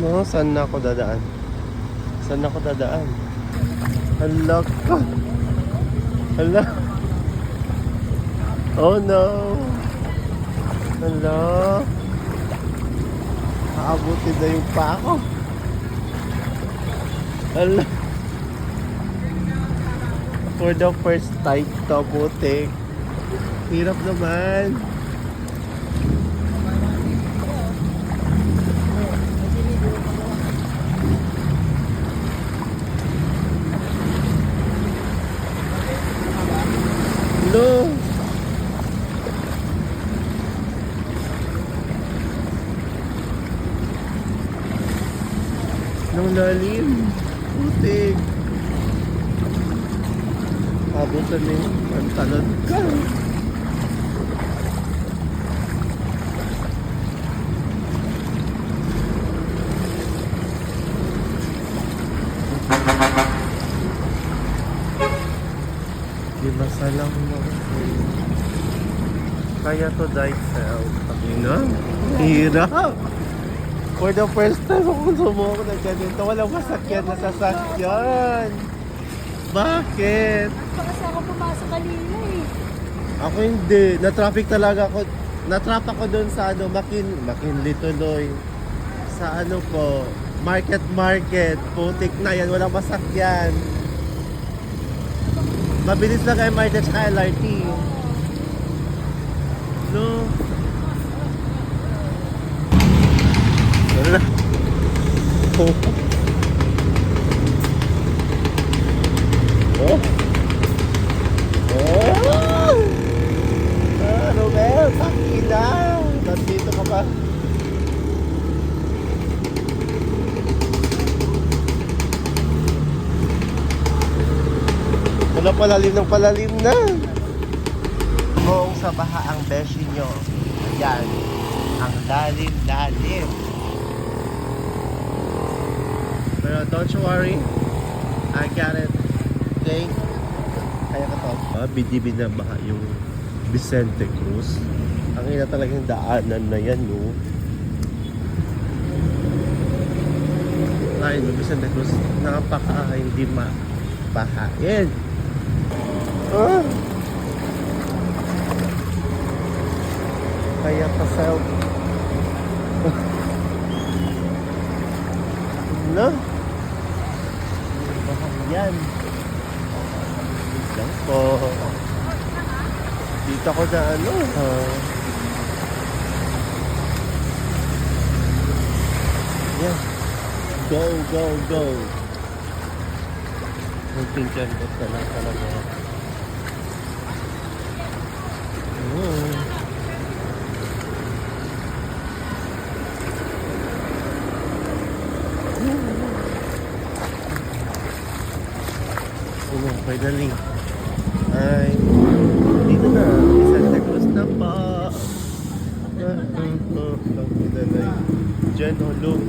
No, saan na ako dadaan? Saan ako dadaan? Hala ka! Hala! Oh no! Hala! Aabutin na yung pa ako. Hala! For the first time to, butik. Hirap naman. No. Nang lalim. Putik. Abutan na yun. Ang talad ka. Di masalang mo. Kaya to thyself. Ina, hirap. For the first time ako sumuko na ganito. Walang masakyan na sasakyan. Bakit? Kasi ako pumasok kanina eh. Ako hindi. Na-traffic talaga ako. Na-trap ako doon sa ano, McKinley tuloy. Sa ano po, Market. Putik na yan. Walang masakyan. Mabilis lang kay MRT at LRT. No. Wala. Oh. Oh. Oh. Romel, sakina. Nandito ka pa. Wala palalim na. Kung sa baha ang beshi nyo, yan, ang lalim. Pero don't you worry, I got it. Okay? Kaya ka to. Bidibid na baha yung Vicente Cruz. Ang ina talagang daanan na yan, no? Ay, no, Vicente Cruz, napaka hindi mabahain. Ah! Kaya pa self. No? Bahag yan. Lang po. Dito ko na ano. Yan. Go. Ang pinkan ko talaga. Finally ay dito na Santa Cruz na pa. Diyan, hello.